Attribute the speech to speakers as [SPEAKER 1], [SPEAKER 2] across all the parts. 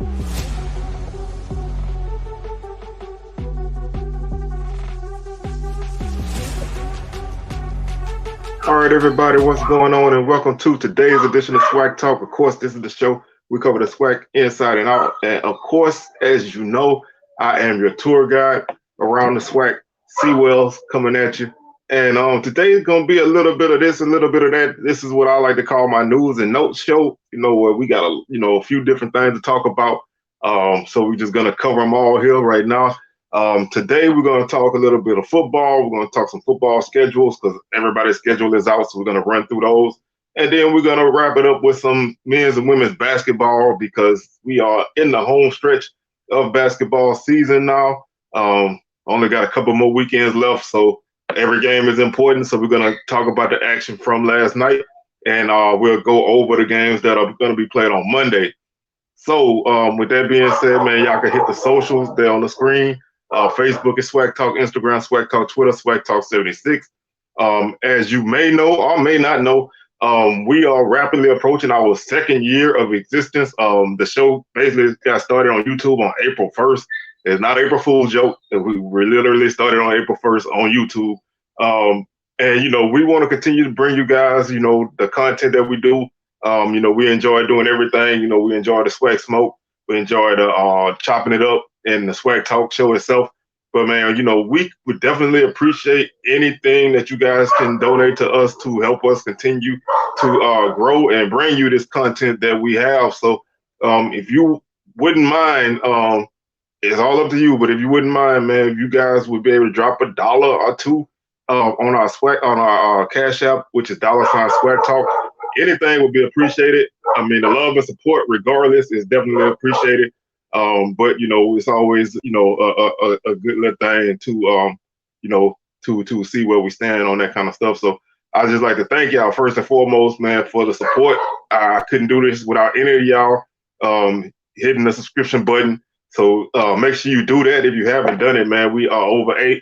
[SPEAKER 1] All right, everybody, what's going on? And welcome to today's edition of SWAC Talk. Of course, this is the show. We cover the SWAC inside and out. And of course, as you know, I am your tour guide around the SWAC. Seawells coming at you. And today is going to be a little bit of this, a little bit of that. This is what I like to call my news and notes show. Where we got a few different things to talk about. So we're just going to cover them all here right now. Today we're going to talk a little bit of football. We're going to talk some football schedules because everybody's schedule is out, so we're going to run through those. And then we're going to wrap it up with some men's and women's basketball because we are in the home stretch of basketball season now. Only got a couple more weekends left, so every game is important. So we're going to talk about the action from last night, and we'll go over the games that are going to be played on Monday. So with that being said, man, y'all can hit the socials there on the screen. Facebook is SWACTalk, Instagram SWACTalk, Twitter SWACTalk76. As you may know or may not know, we are rapidly approaching our second year of existence. The show basically got started on YouTube on April 1st. It's not April Fool's joke. We literally started on April 1st on YouTube. And we want to continue to bring you guys, the content that we do. We enjoy doing everything. We enjoy the SWAC smoke. We enjoy the chopping it up and the SWAC Talk show itself. But man, we would definitely appreciate anything that you guys can donate to us to help us continue to grow and bring you this content that we have. So if you wouldn't mind, it's all up to you, but if you wouldn't mind, man, if you guys would be able to drop $1 or $2 on our SWAC, on our Cash App, which is $SWAC Talk, anything would be appreciated. I mean, the love and support, regardless, is definitely appreciated. But it's always a good little thing to see where we stand on that kind of stuff. So I just like to thank y'all first and foremost, man, for the support. I couldn't do this without any of y'all hitting the subscription button. So make sure you do that if you haven't done it, man. We are over I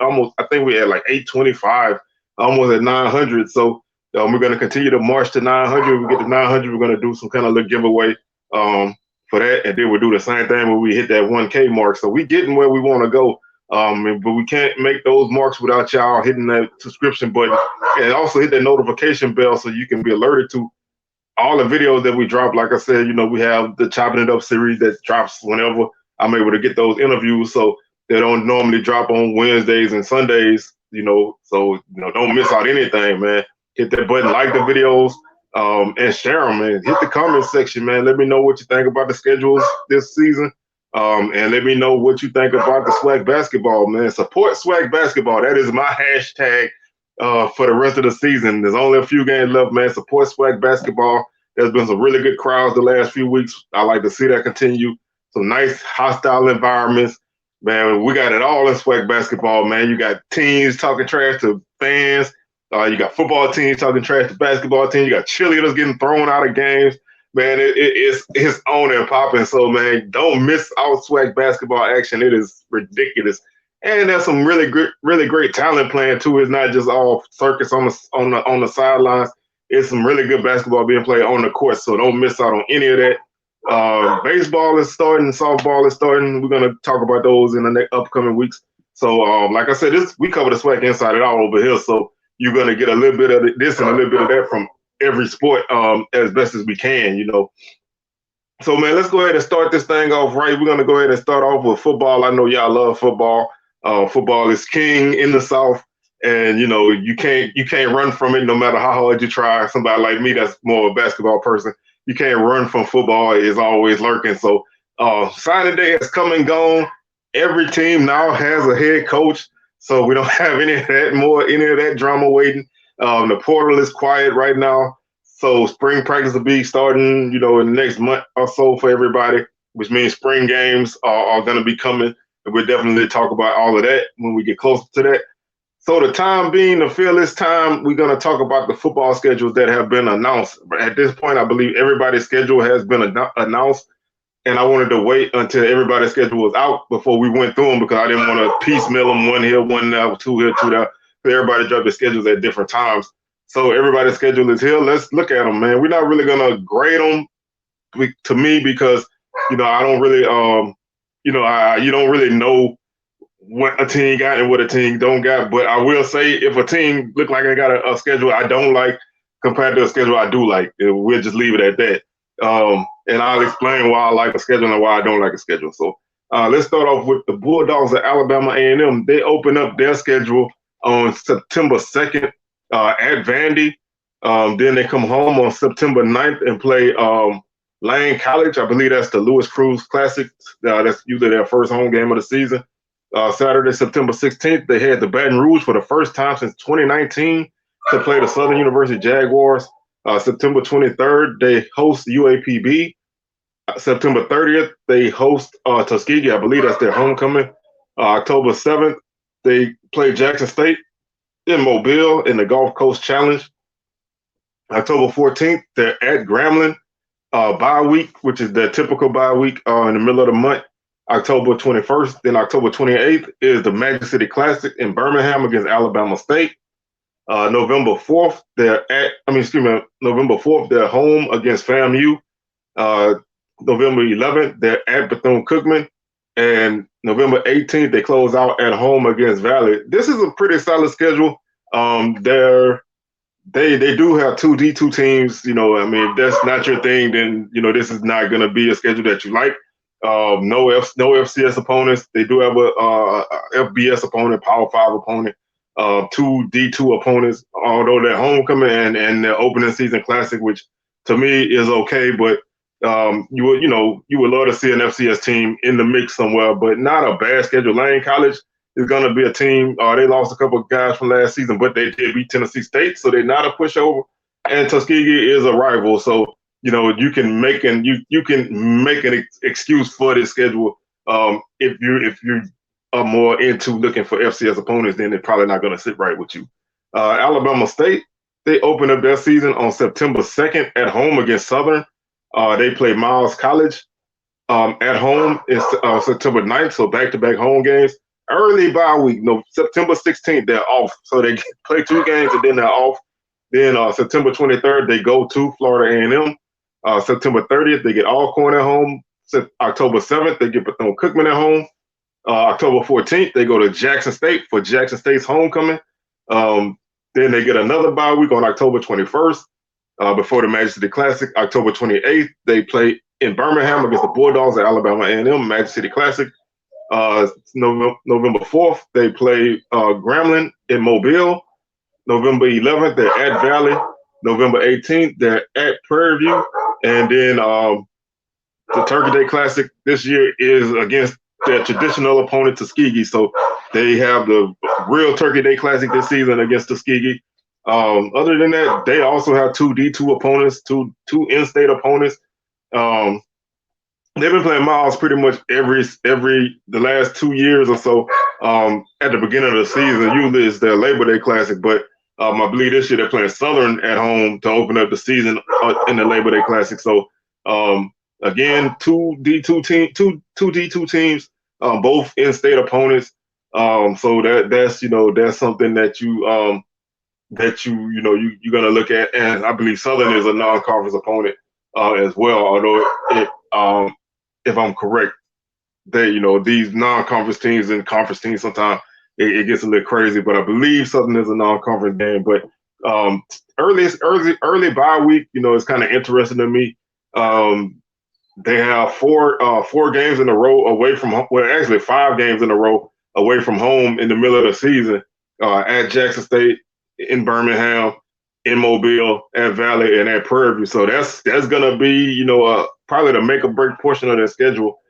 [SPEAKER 1] think we had like 825, almost at 900. So we're going to continue to march to 900. When we get to 900, we're going to do some kind of little giveaway for that, and then we'll do the same thing when we hit that 1K mark. So we getting where we want to go, but we can't make those marks without y'all hitting that subscription button and also hit that notification bell so you can be alerted to all the videos that we drop. Like I said, we have the Chopping It Up series that drops whenever I'm able to get those interviews, so they don't normally drop on Wednesdays and Sundays, so don't miss out anything, man. Hit that button, like the videos, and share them, man. Hit the comment section, man. Let me know what you think about the schedules this season, and let me know what you think about the SWAC basketball, man. Support SWAC basketball. That is my hashtag for the rest of the season. There's only a few games left, man. Support SWAC basketball. There's been some really good crowds the last few weeks. I like to see that continue. Some nice hostile environments, man. We got it all in SWAC basketball, man. You got teams talking trash to fans. You got football teams talking trash to basketball teams. You got cheerleaders getting thrown out of games. Man, it's on and popping. So, man, don't miss out SWAC basketball action. It is ridiculous. And there's some really great talent playing too. It's not just all circus on the sidelines. It's some really good basketball being played on the court. So don't miss out on any of that. Baseball is starting, softball is starting. We're gonna talk about those in the upcoming weeks. So, like I said, we cover the SWAC inside and out over here. So you're gonna get a little bit of this and a little bit of that from every sport, as best as we can, So, man, let's go ahead and start this thing off right. We're gonna go ahead and start off with football. I know y'all love football. Football is king in the South, and you can't run from it no matter how hard you try. Somebody like me that's more of a basketball person. You can't run from football. It's always lurking. So signing day has come and gone. Every team now has a head coach. So we don't have any of that drama waiting. The portal is quiet right now. So spring practice will be starting, in the next month or so for everybody, which means spring games are going to be coming. And we'll definitely talk about all of that when we get closer to that. So the time being, to fill this time, we're going to talk about the football schedules that have been announced. But at this point, I believe everybody's schedule has been announced. And I wanted to wait until everybody's schedule was out before we went through them because I didn't want to piecemeal them, one here, one there, two here, two there. So everybody dropped their schedules at different times. So everybody's schedule is here. Let's look at them, man. We're not really going to grade them to me because I don't really, you don't really know what a team got and what a team don't got. But I will say, if a team look like they got a schedule I don't like compared to a schedule I do like, we'll just leave it at that. And I'll explain why I like a schedule and why I don't like a schedule. So let's start off with the Bulldogs of Alabama A&M. They open up their schedule on September 2nd at Vandy. Then they come home on September 9th and play Lane College. I believe that's the Louis Cruz Classic. That's usually their first home game of the season. Saturday, September 16th, they head to Baton Rouge for the first time since 2019 to play the Southern University Jaguars. September 23rd, they host UAPB. September 30th, they host Tuskegee. I believe that's their homecoming. October 7th, they play Jackson State in Mobile in the Gulf Coast Challenge. October 14th, they're at Grambling bye week, which is their typical bye week in the middle of the month. October 21st, then October 28th is the Magic City Classic in Birmingham against Alabama State. November 4th, November 4th, they're home against FAMU. November 11th, they're at Bethune-Cookman. And November 18th, they close out at home against Valley. This is a pretty solid schedule. They do have two D2 teams. If that's not your thing, then, this is not going to be a schedule that you like. No FCS opponents. They do have a FBS opponent, Power 5 opponent, two D2 opponents, although they're homecoming and their opening season classic, which to me is okay, but you would love to see an FCS team in the mix somewhere, but not a bad schedule. Lane College is going to be a team. They lost a couple of guys from last season, but they did beat Tennessee State, so they're not a pushover. And Tuskegee is a rival, so you can make an excuse for this schedule. If you are more into looking for FCS opponents, then they're probably not going to sit right with you. Alabama State, they open up their season on September 2nd at home against Southern. They play Miles College at home in September 9th, so back-to-back home games. Early bye week, September 16th, they're off. So they play two games and then they're off. Then September 23rd, they go to Florida A&M. September 30th, they get Alcorn at home. October 7th, they get Bethune-Cookman at home. October 14th, they go to Jackson State for Jackson State's homecoming. Then they get another bye week on October 21st before the Magic City Classic. October 28th, they play in Birmingham against the Bulldogs at Alabama A&M, Magic City Classic. November 4th, they play Grambling in Mobile. November 11th, they're at Valley. November 18th, they're at Prairie View. And then the Turkey Day Classic this year is against their traditional opponent, Tuskegee. So they have the real Turkey Day Classic this season against Tuskegee. Other than that, they also have two D2 opponents, two in-state opponents. They've been playing Miles pretty much the last 2 years or so. At the beginning of the season, usually it's their Labor Day Classic, but I believe this year they're playing Southern at home to open up the season in the Labor Day Classic. So again, two D2 teams, both in-state opponents. So that's something that you're gonna look at, and I believe Southern is a non-conference opponent as well. Although if I'm correct, these non-conference teams and conference teams sometimes it gets a little crazy, but I believe Southern is a non-conference game. But early bye week, it's kind of interesting to me. They have four games in a row away from home. Well, actually 5 games in a row away from home in the middle of the season at Jackson State, in Birmingham, in Mobile, at Valley, and at Prairie View. So that's gonna be probably the make or break portion of their schedule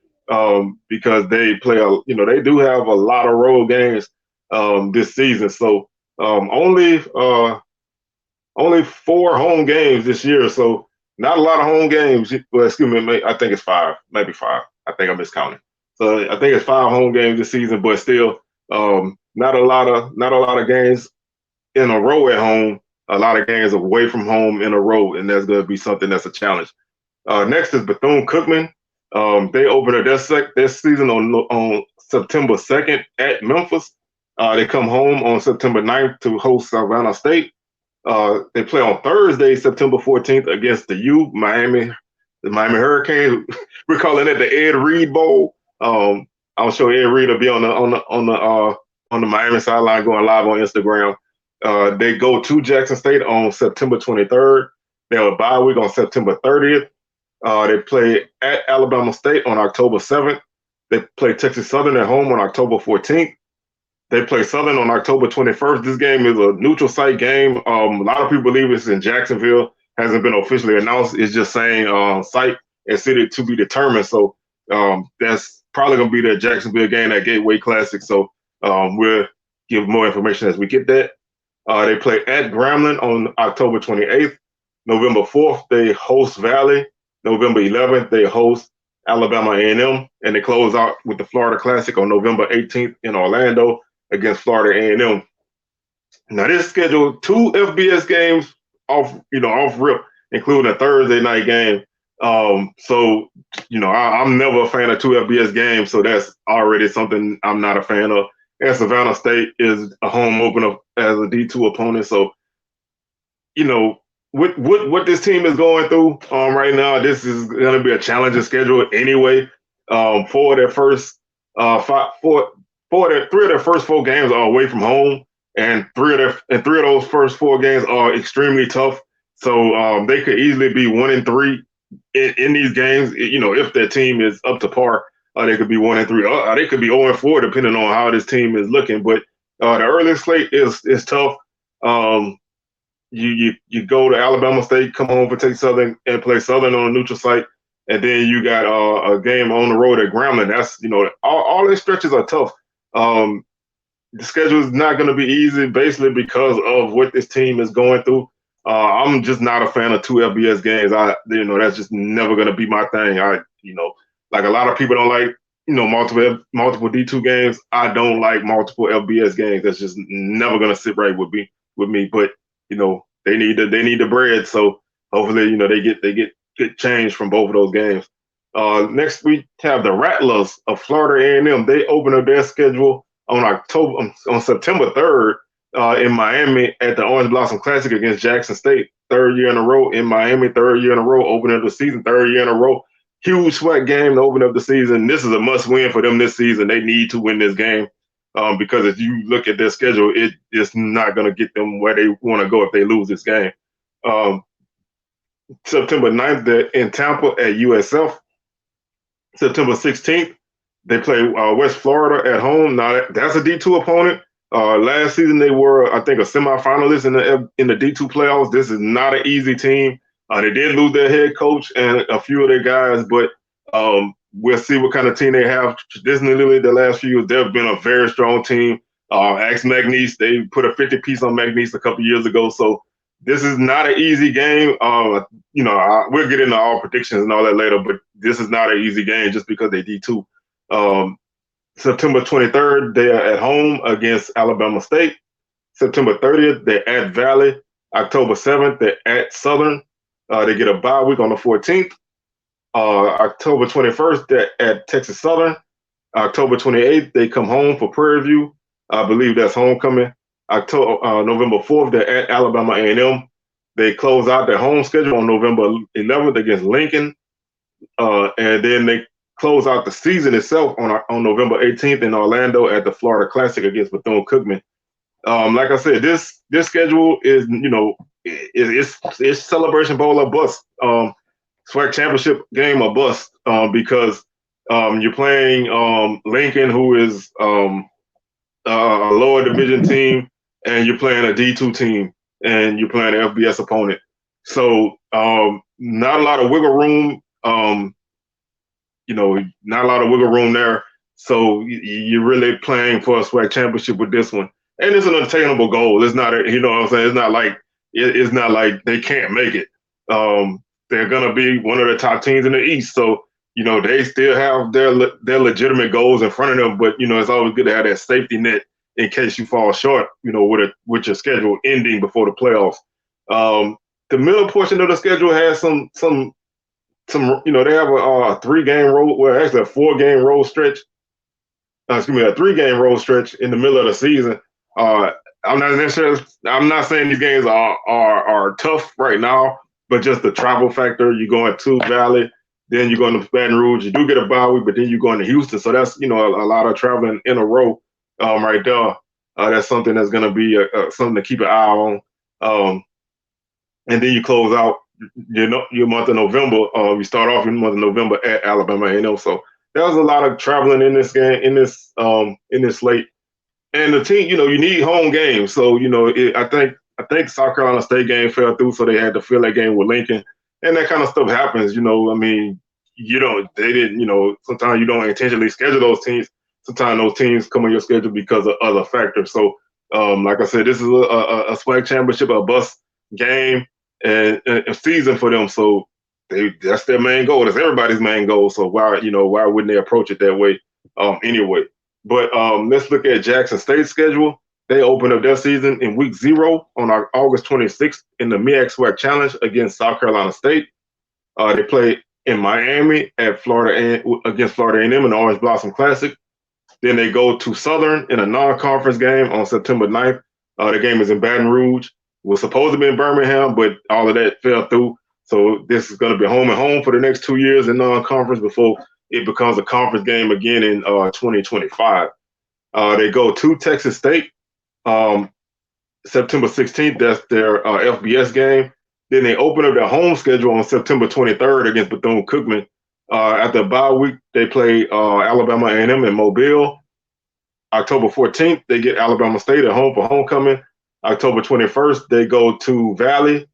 [SPEAKER 1] because they play they do have a lot of road games this season. So only 4 home games this year. So not a lot of home games. Well, excuse me, I think it's 5, maybe 5. I think I'm miscounting. So I think it's 5 home games this season, but still not a lot of games in a row at home. A lot of games away from home in a row, and that's going to be something that's a challenge. Next is Bethune-Cookman. They open up their season on September 2nd at Memphis. They come home on September 9th to host Savannah State. They play on Thursday, September 14th against the U, Miami the Miami Hurricanes. We're calling it the Ed Reed Bowl. I'm sure Ed Reed will be on the Miami sideline going live on Instagram. They go to Jackson State on September 23rd. They have a bye week on September 30th. They play at Alabama State on October 7th. They play Texas Southern at home on October 14th. They play Southern on October 21st. This game is a neutral site game. A lot of people believe it's in Jacksonville. Hasn't been officially announced. It's just saying site and city to be determined. So that's probably going to be the Jacksonville game, that Gateway Classic. So we'll give more information as we get that. They play at Grambling on October 28th. November 4th, they host Valley. November 11th, they host Alabama A&M, and they close out with the Florida Classic on November 18th in Orlando against Florida A&M. Now, this scheduled 2 FBS games off rip, including a Thursday night game. So, I'm never a fan of 2 FBS games, so that's already something I'm not a fan of. And Savannah State is a home opener as a D2 opponent. So, what this team is going through right now, this is going to be a challenging schedule anyway. 3 of their first 4 games are away from home, and three of those first 4 games are extremely tough. So they could easily be 1-3 in these games. If their team is up to par, they could be 1-3. They could be 0-4 depending on how this team is looking. But the early slate is tough. You go to Alabama State, come home for Texas Southern, and play Southern on a neutral site, and then you got a game on the road at Grambling. That's all these stretches are tough. The schedule is not going to be easy, basically because of what this team is going through. I'm just not a fan of 2 FBS games. That's just never going to be my thing. Like a lot of people don't like multiple D2 games. I don't like multiple FBS games. That's just never going to sit right with me. But they need the bread. So hopefully, they get good change from both of those games. Next we have the Rattlers of Florida A&M. They open up their schedule on September 3rd in Miami at the Orange Blossom Classic against Jackson State. 3rd year in a row in Miami, 3rd year in a row, opening up the season, 3rd year in a row. Huge SWAC game to open up the season. This is a must-win for them this season. They need to win this game. Because if you look at their schedule, it is not going to get them where they want to go if they lose this game. September 9th, they're in Tampa at USF. September 16th, they play West Florida at home. Now, that's a D2 opponent. Last season, they were, I think, a semifinalist in the D2 playoffs. This is not an easy team. They did lose their head coach and a few of their guys, but we'll see what kind of team they have. Traditionally, the last few years, they've been a very strong team. Ask McNeese. They put a 50-piece on McNeese a couple years ago. So this is not an easy game. We'll get into all predictions and all that later, but this is not an easy game just because they D2. September 23rd, they are at home against Alabama State. September 30th, they're at Valley. October 7th, they're at Southern. They get a bye week on the 14th. October 21st, they're at Texas Southern. October 28th, they come home for Prairie View. I believe that's homecoming. November 4th, they're at Alabama A&M. They close out their home schedule on November 11th against Lincoln. And then they close out the season itself on November 18th in Orlando at the Florida Classic against Bethune-Cookman. Like I said, this schedule is, it's Celebration Bowl or bust. SWAC championship game or bust because you're playing Lincoln, who is a lower division team, and you're playing a D2 team, and you're playing an FBS opponent. So not a lot of wiggle room. Not a lot of wiggle room there. So you're really playing for a SWAC championship with this one, and it's an attainable goal. It's not, what I'm saying. It's not like they can't make it. They're gonna be one of the top teams in the East, so they still have their legitimate goals in front of them. But it's always good to have that safety net in case you fall short. With your schedule ending before the playoffs. The middle portion of the schedule has some. They have a 3-game road, well, actually a 4-game road stretch. A 3-game road stretch in the middle of the season. I'm not saying these games are tough right now, but just the travel factor. You're going to Valley, then you're going to Baton Rouge. You do get a bye week, but then you're going to Houston. So that's a lot of traveling in a row right there. That's something that's going to be something to keep an eye on. And then you close out your month of November. You start off your month of November at Alabama A&M. So there was a lot of traveling in this game, in this slate. And the team, you need home games. So I think South Carolina State game fell through, so they had to fill that game with Lincoln, and that kind of stuff happens. I mean, they didn't. Sometimes you don't intentionally schedule those teams. Sometimes those teams come on your schedule because of other factors. So, like I said, this is a SWAC championship, a bus game, and a season for them. So that's their main goal. That's everybody's main goal. So why wouldn't they approach it that way anyway? But let's look at Jackson State's schedule. They open up their season in week 0 on August 26th in the MEAC SWAC Challenge against South Carolina State. They play in Miami at against Florida A&M in the Orange Blossom Classic. Then they go to Southern in a non-conference game on September 9th. The game is in Baton Rouge. It was supposed to be in Birmingham, but all of that fell through. So this is going to be home and home for the next 2 years in non-conference before it becomes a conference game again in 2025. They go to Texas State September 16th. That's their FBS game. Then they open up their home schedule on September 23rd against Bethune-Cookman. After a bye week, they play Alabama A&M in Mobile. October 14th, they get Alabama State at home for homecoming. October 21st, they go to Valley.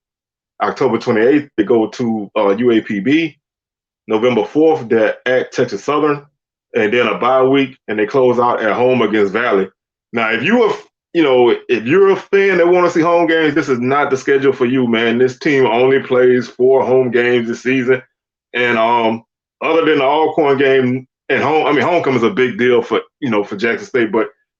[SPEAKER 1] October 28th, they go to UAPB. November 4th, they're at Texas Southern, and then a bye week, and they close out at home against Valley. Now, if you're a fan that want to see home games, this is not the schedule for you, man. This team only plays 4 home games this season, and other than the Alcorn game at home, I mean, homecoming is a big deal for Jackson State,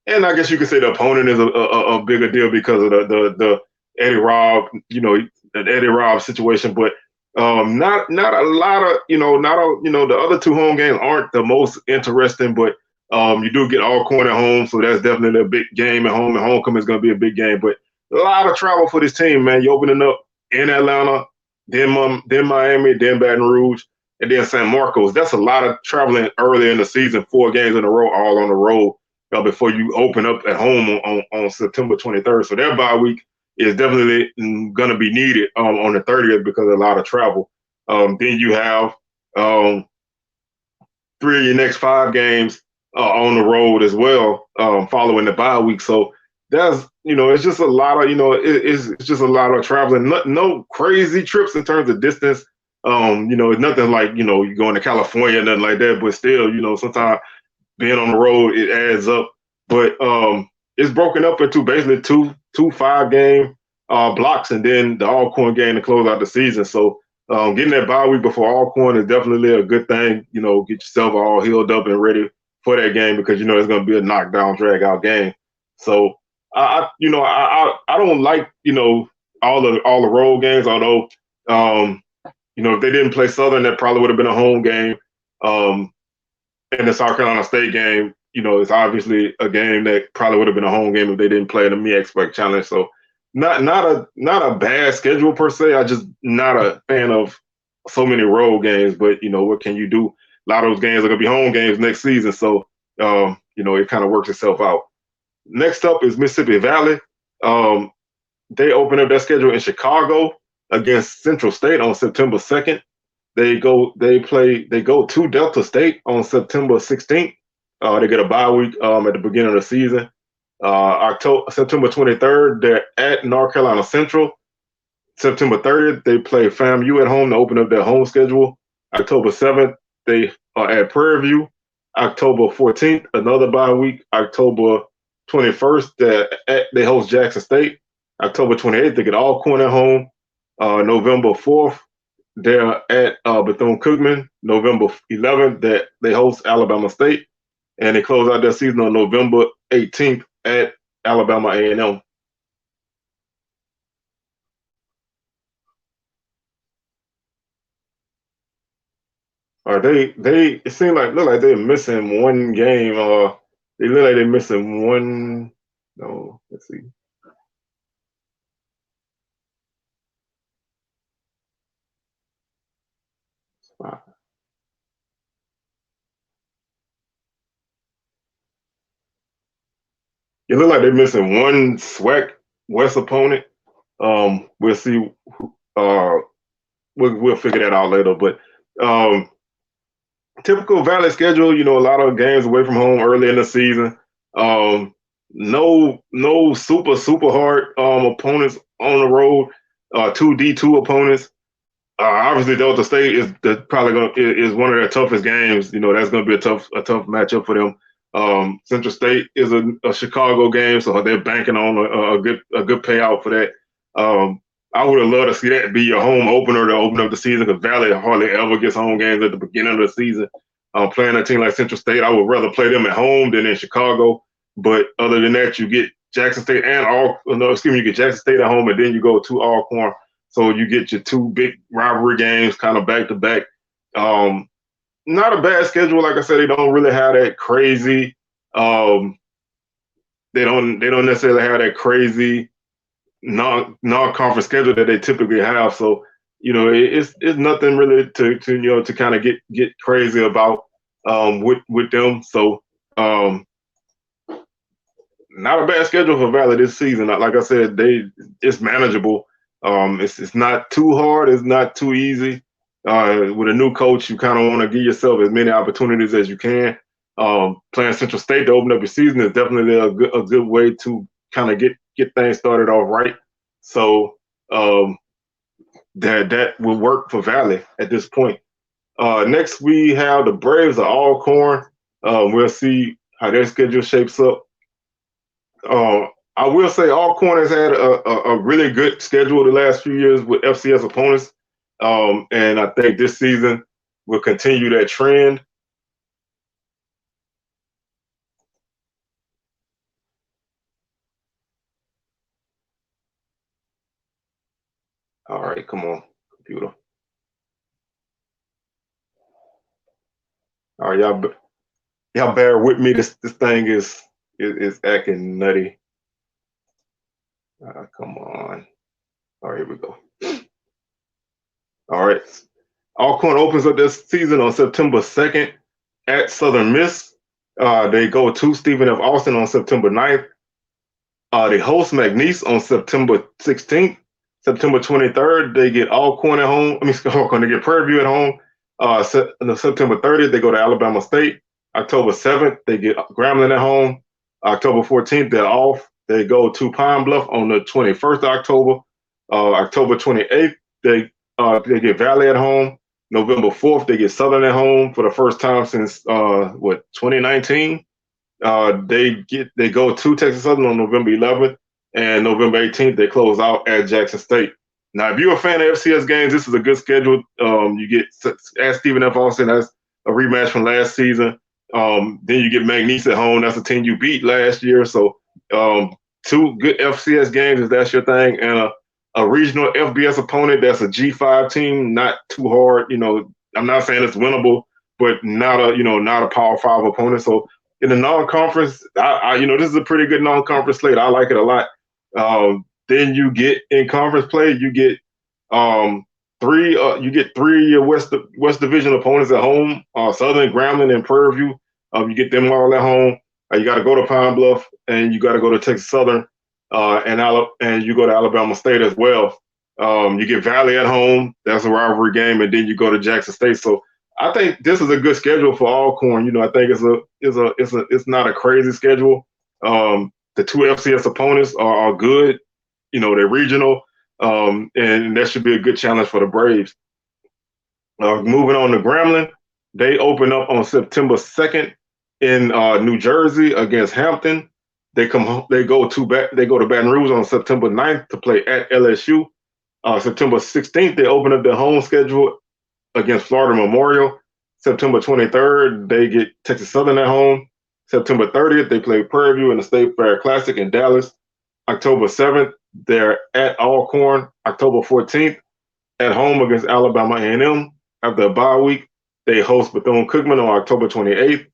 [SPEAKER 1] and I guess you could say the opponent is a bigger deal because of the Eddie Robb, the Eddie Robb situation, but. Not a lot of the other 2 home games aren't the most interesting, but you do get Alcorn at home, so that's definitely a big game at home, and homecoming is going to be a big game. But a lot of travel for this team, man. You're opening up in Atlanta, then Miami, then Baton Rouge, and then San Marcos. That's a lot of traveling early in the season, 4 games in a row, all on the road before you open up at home on September 23rd. So their bye week is definitely going to be needed on the 30th because of a lot of travel. Then you have 3 of your next 5 games on the road as well following the bye week. So that's, it's just a lot of, it's just a lot of traveling. No crazy trips in terms of distance. It's nothing like, you're going to California, nothing like that. But still, sometimes being on the road, it adds up. But it's broken up into basically two 5-game blocks, and then the Alcorn game to close out the season. So getting that bye week before Alcorn is definitely a good thing. Get yourself all healed up and ready for that game because it's going to be a knockdown, drag out game. So I don't like all the road games. Although if they didn't play Southern, that probably would have been a home game. And the South Carolina State game, it's obviously a game that probably would have been a home game if they didn't play in the MEAC SWAC Challenge. So not a bad schedule per se. I just not a fan of so many road games. But what can you do? A lot of those games are gonna be home games next season. So it kind of works itself out. Next up is Mississippi Valley. They open up their schedule in Chicago against Central State on September 2nd. They go to Delta State on September 16th. They get a bye week at the beginning of the season. September 23rd, they're at North Carolina Central. September 30th, they play FAMU at home to open up their home schedule. October 7th, they are at Prairie View. October 14th, another bye week. October 21st, they host Jackson State. October 28th, they get Alcorn at home. November 4th, they're at Bethune-Cookman. November 11th, they host Alabama State. And they close out their season on November 18th at Alabama A&M. It seems look like they're missing one game. They look like they're missing one. No, let's see. Wow. It look like they're missing one SWAC West opponent. We'll see. Uh, we'll figure that out later. But um, typical Valley schedule. A lot of games away from home early in the season. No super hard opponents on the road. Two D2 opponents. Obviously, Delta State probably is one of their toughest games. That's going to be a tough matchup for them. Central State is a Chicago game, so they're banking on a good payout for that. I would have loved to see that be your home opener to open up the season, because Valley hardly ever gets home games at the beginning of the season. Playing a team like Central State, I would rather play them at home than in Chicago. But other than that, you get Jackson State you get Jackson State at home, and then you go to Alcorn. So you get your two big rivalry games kind of back to back. Not a bad schedule. Like I said, they don't really have that crazy. They don't necessarily have that crazy non-conference schedule that they typically have. So it's nothing really to kind of get crazy about with them. So not a bad schedule for Valley this season. Like I said, it's manageable. It's not too hard. It's not too easy. With a new coach, you kind of want to give yourself as many opportunities as you can. Playing Central State to open up your season is definitely a good way to kind of get things started off right. So that will work for Valley at this point. Next, we have the Braves of Alcorn. We'll see how their schedule shapes up. I will say Alcorn has had a really good schedule the last few years with FCS opponents, and I think this season will continue that trend. All right, come on, computer. All right, y'all bear with me. This thing is acting nutty. Come on. All right, here we go. All right. Alcorn opens up this season on September 2nd at Southern Miss. They go to Stephen F. Austin on September 9th. They host McNeese on September 16th. September 23rd, they get Alcorn at home. Alcorn, they get Prairie View at home. September 30th, they go to Alabama State. October 7th, they get Grambling at home. October 14th, they're off. They go to Pine Bluff on the 21st of October. October 28th, they get Valley at home. November 4th, they get Southern at home for the first time since 2019. They go to Texas Southern on November 11th, and November 18th they close out at Jackson State. Now, if you're a fan of FCS games, this is a good schedule. You get at Stephen F. Austin, that's a rematch from last season. Then you get McNeese at home. That's a team you beat last year. So two good FCS games if that's your thing, and a regional FBS opponent that's a G5 team, not too hard. I'm not saying it's winnable, but not a Power 5 opponent. So in the non-conference, this is a pretty good non-conference slate. I like it a lot. Then you get in conference play, you get three of your West Division opponents at home, Southern, Grambling, and Prairie View. You get them all at home. You got to go to Pine Bluff, and you got to go to Texas Southern, and you go to Alabama State as well. You get Valley at home. That's a rivalry game, and then you go to Jackson State. So I think this is a good schedule for Alcorn. I think it's not a crazy schedule. The two FCS opponents are good. They're regional, and that should be a good challenge for the Braves. Moving on to Grambling, they open up on September 2nd in New Jersey against Hampton. They go to Baton Rouge on September 9th to play at LSU. September 16th, they open up their home schedule against Florida Memorial. September 23rd, they get Texas Southern at home. September 30th, they play Prairie View in the State Fair Classic in Dallas. October 7th, they're at Alcorn. October 14th, at home against Alabama A&M. After a bye week, they host Bethune-Cookman on October 28th.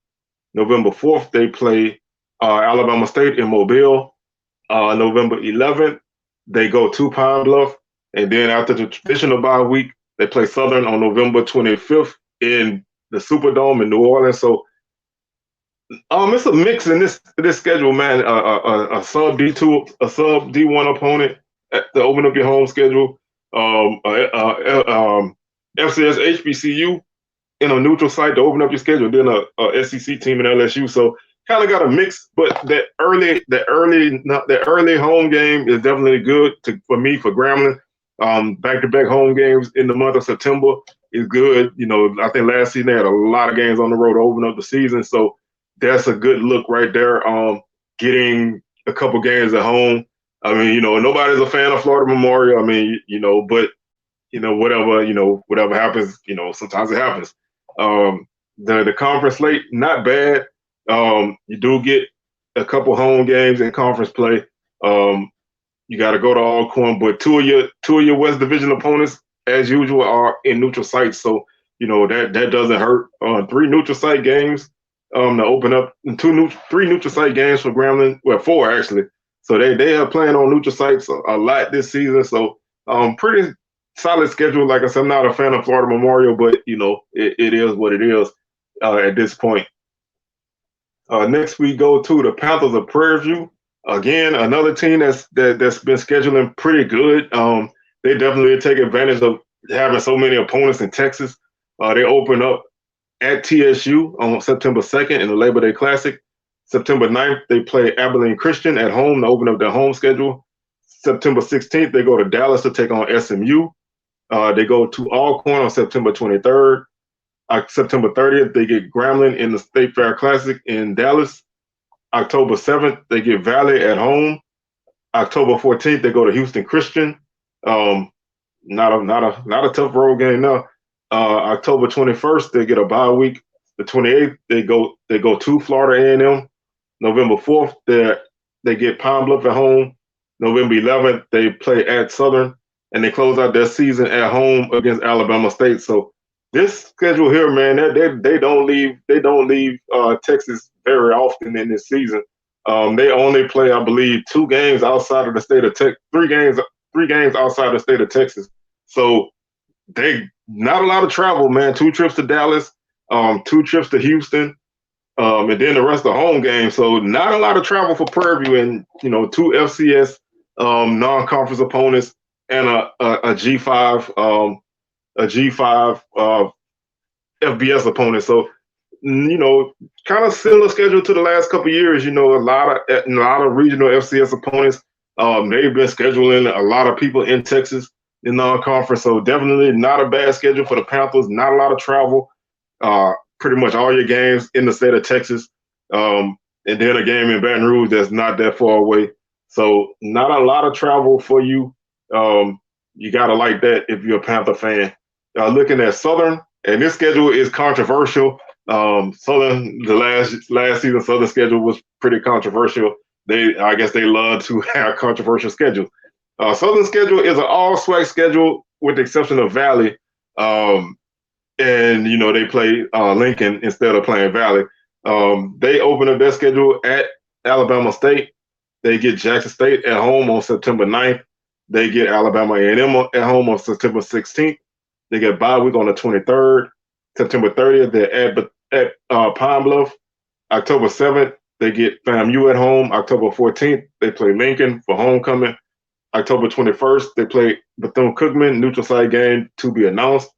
[SPEAKER 1] November 4th, they play Alabama State in Mobile. November 11th, they go to Pine Bluff. And then after the traditional bye week, They play Southern on November 25th in the Superdome in New Orleans. So it's a mix in this schedule, man. A sub D2, a sub D1 opponent to open up your home schedule. FCS HBCU in a neutral site to open up your schedule. Then a SEC team in LSU. So kind of got a mix, but that early home game is definitely good for me for Grambling. Back-to-back home games in the month of September is good. You know, I think last season they had a lot of games on the road to open up the season, so that's a good look right there. Getting a couple games at home. I mean, you know, nobody's a fan of Florida Memorial. I mean, you know, but whatever happens, you know, sometimes it happens. The conference slate not bad. You do get a couple home games in conference play. You got to go to Alcorn, but two of your West Division opponents, as usual, are in neutral sites. So you know that doesn't hurt. 3 neutral site games to open up, and 3 neutral site games for Grambling. Well, 4 actually. So they are playing on neutral sites a lot this season. So pretty solid schedule. Like I said, I'm not a fan of Florida Memorial, but you know it is what it is at this point. Next we go to the Panthers of Prairie View. Again, another team that's been scheduling pretty good. They definitely take advantage of having so many opponents in Texas. They open up at TSU on September 2nd in the Labor Day Classic. September 9th, they play Abilene Christian at home to open up their home schedule. September 16th, they go to Dallas to take on SMU. They go to Alcorn on September 23rd. September 30th, they get Grambling in the State Fair Classic in Dallas. October 7th, they get Valley at home. October 14th, they go to Houston Christian. Not a tough road game now. October 21st, they get a bye week. The 28th, they go to Florida A&M. November 4th, they get Pine Bluff at home. November 11th, they play at Southern, and they close out their season at home against Alabama State. So this schedule here, man, they don't leave Texas very often in this season. They only play, I believe, 2 games outside of the state of Texas, 3 games outside the state of Texas. So they not a lot of travel, man. 2 trips to Dallas, 2 trips to Houston, and then the rest of home games. So not a lot of travel for Prairie View, and you know, 2 FCS non-conference opponents and a G5 FBS opponent. So you know, kind of similar schedule to the last couple of years. You know, a lot of regional FCS opponents. They've been scheduling a lot of people in Texas in non-conference. So definitely not a bad schedule for the Panthers. Not a lot of travel. Pretty much all your games in the state of Texas, and then a game in Baton Rouge that's not that far away. So not a lot of travel for you. You gotta like that if you're a Panther fan. Looking at Southern, and this schedule is controversial. Southern, the last season Southern schedule was pretty controversial. I guess they love to have controversial schedules. Southern schedule is an all SWAC schedule with the exception of Valley. And you know, they play Lincoln instead of playing Valley. They open up their schedule at Alabama State. They get Jackson State at home on September 9th. They get Alabama A&M at home on September 16th. They get bye week on the 23rd. September 30th, they're at Pine Bluff. October 7th, they get FAMU at home. October 14th, they play Lincoln for homecoming. October 21st, they play Bethune-Cookman, neutral site game to be announced.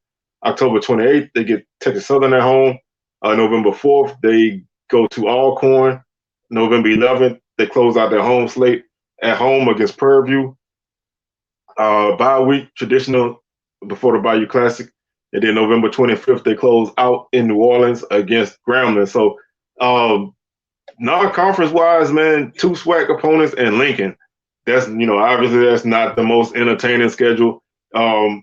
[SPEAKER 1] October 28th, they get Texas Southern at home. November 4th, they go to Alcorn. November 11th, they close out their home slate at home against Prairie View. Bye week, traditional before the Bayou Classic. And then November 25th, they close out in New Orleans against Grambling. So non-conference wise, man, 2 SWAC opponents and Lincoln. That's, you know, obviously that's not the most entertaining schedule. I